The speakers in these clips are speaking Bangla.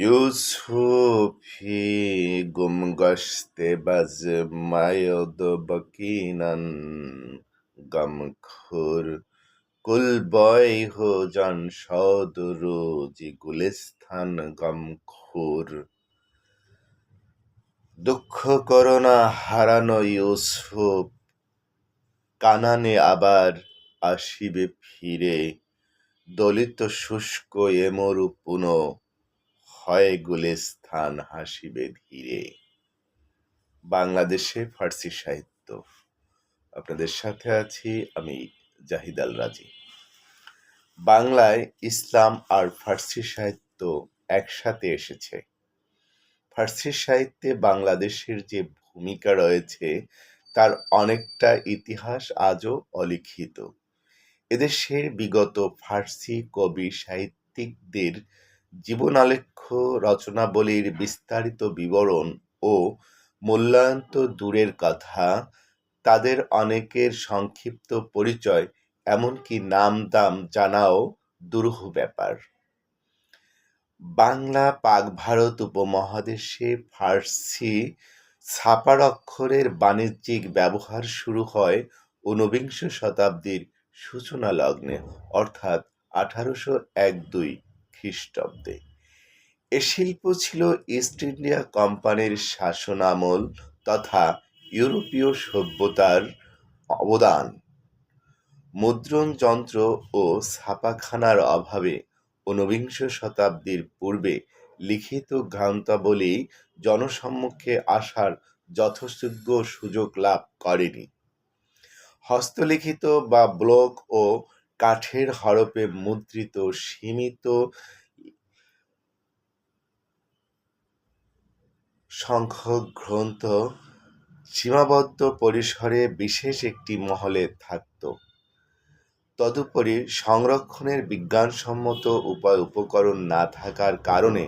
يوسفي گم بز مایاد بکینن গমখোর কুল বয় হো জন সদ রোজি গুলিস্তান গমখোর দুঃখ করোনা হারানো ইউসুফ কানানে আবার আসিবে ফিরে দলিত শুষ্ক এমরু পুন হয় গুলিস্তান হাসিবে ধীরে। বাংলাদেশে ফার্সি সাহিত্য, আপনাদের সাথে আছি আমি জাহিদ আল রাজি। বাংলায় ইসলাম আর ফার্সি সাহিত্য একসাথে এসেছে। ফার্সি সাহিত্যে বাংলাদেশের যে ভূমিকা রয়েছে তার অনেকটা ইতিহাস আজও অলিখিত। এদেশের বিগত ফার্সি কবি সাহিত্যিকদের জীবনালেখ্য রচনাবলীর বিস্তারিত বিবরণ ও মূল্যায়ন তো দূরের কথা, তাদের অনেকের সংক্ষিপ্ত পরিচয় এমনকি নাম দাম জানাও দুরূহ ব্যাপার। বাংলা পাক ভারত উপমহাদেশে ফার্সি ছাপার অক্ষরের বাণিজ্যিক ব্যবহার শুরু হয় ঊনবিংশ শতাব্দীর সূচনা লগ্নে, অর্থাৎ 1801-2 খ্রিস্টাব্দে। এ শিল্প ছিল ইস্ট ইন্ডিয়া কোম্পানির শাসনামল তথা ইউরোপীয় সভ্যতার অবদান। মুদ্রণ যন্ত্র ও ছাপাখানার অভাবে ঊনবিংশ শতাব্দীর পূর্বে লিখিত গ্রন্থাবলী জনসম্মুখে আসার যথোযোগ্য সুযোগ লাভ করেনি। হস্তলিখিত বা ব্লক ও কাঠের হরফে মুদ্রিত সীমিত সংখ্যক গ্রন্থ সীমাবদ্ধ পরিসরে বিশেষ একটি মহলে থাকত। তদুপরি সংরক্ষণের বিজ্ঞানসম্মত উপায় উপকরণ না থাকার কারণে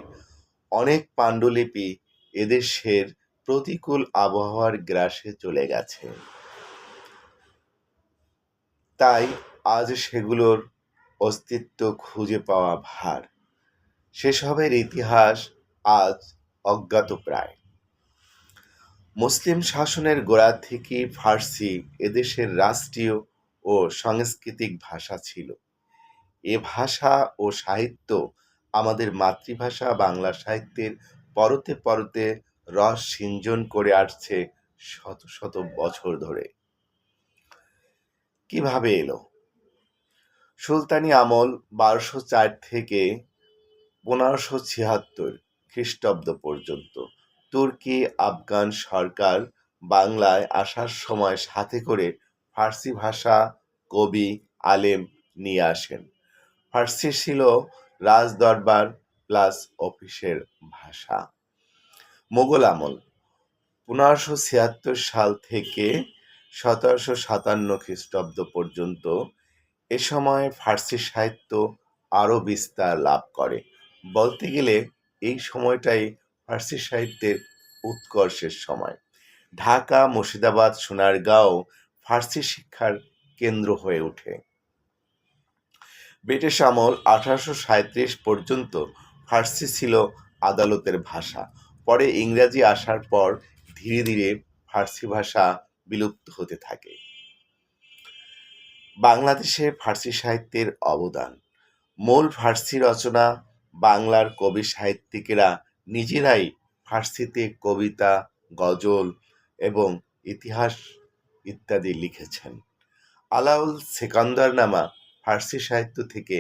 অনেক পাণ্ডুলিপি এদেশের প্রতিকূল আবহাওয়ার গ্রাসে চলে গেছে। তাই আজ সেগুলোর অস্তিত্ব খুঁজে পাওয়া ভার। সেসবের ইতিহাস আজ অজ্ঞাতপ্রায়। মুসলিম শাসনের গোড়া থেকেই ফার্সি এদেশের রাষ্ট্রীয় ও সাংস্কৃতিক ভাষা ছিল। এ ভাষা ও সাহিত্য আমাদের মাতৃভাষা বাংলা সাহিত্যের পরতে পরতে রস সিঞ্চন করে আসছে শত শত বছর ধরে। কিভাবে এলো? সুলতানি আমল 1204 থেকে 1576 খ্রিস্টাব্দ পর্যন্ত তুর্কি আফগান সরকার বাংলায় আসার সময় সাথে করে ফার্সি ভাষা, কবি, আলেম নিয়ে আসেন। ফার্সি ছিল রাজদরবার প্লাস অফিসের ভাষা। মোগল আমল 1576 সাল থেকে 1757 খ্রিস্টাব্দ পর্যন্ত, এ সময় ফার্সি সাহিত্য আরও বিস্তার লাভ করে। বলতে গেলে এই সময়টাই ফার্সি সাহিত্যের উৎকর্ষের সময়। ঢাকা, মুর্শিদাবাদ, সোনারগাঁও ফার্সি শিক্ষার কেন্দ্র হয়ে ওঠে। ব্রিটিশ আমল 1837 পর্যন্ত ফার্সি ছিল আদালতের ভাষা। পরে ইংরাজি আসার পর ধীরে ধীরে ফার্সি ভাষা বিলুপ্ত হতে থাকে। বাংলাদেশে ফার্সি সাহিত্যের অবদান। মূল ফার্সি রচনা বাংলার কবি সাহিত্যিকেরা নিজেরাই ফার্সিতে কবিতা, গজল এবং ইতিহাস ইত্যাদি লিখেছেন। আলাউল সেকান্দারনামা ফার্সি সাহিত্য থেকে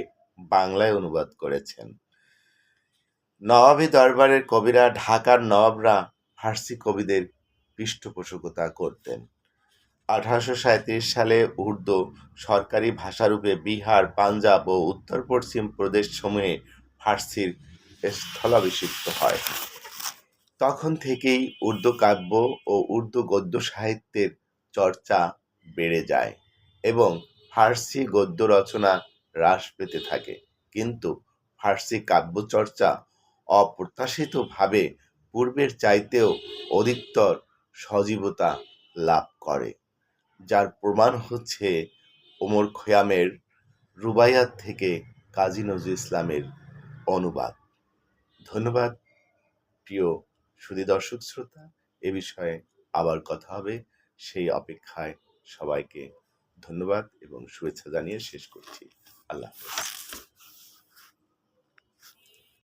বাংলায় অনুবাদ করেছেন। নবাবী দরবারের কবিরা, ঢাকার নবাবরা ফার্সি কবিদের পৃষ্ঠপোষকতা করতেন। 1837 সালে উর্দু সরকারি ভাষারূপে বিহার, পাঞ্জাব ও উত্তর পশ্চিম প্রদেশসমূহে ফার্সির স্থলাভিষিক্ত হয়। তখন থেকেই উর্দু কাব্য ও উর্দু গদ্য সাহিত্যের চর্চা বেড়ে যায় এবং ফার্সি গদ্য রচনা হ্রাস পেতে থাকে। কিন্তু ফার্সি কাব্যচর্চা অপ্রত্যাশিতভাবে পূর্বের চাইতেও অধিকতর সজীবতা লাভ করে, যার প্রমাণ হচ্ছে ওমর খৈয়ামের রুবাইয়াত থেকে কাজী নজরুল ইসলামের অনুবাদ। ধন্যবাদ প্রিয় সুধী দর্শক শ্রোতা। এ বিষয়ে আবার কথা হবে, সেই অপেক্ষায় সবাইকে ধন্যবাদ এবং শুভেচ্ছা জানিয়ে শেষ করছি। আল্লাহ হাফেজ।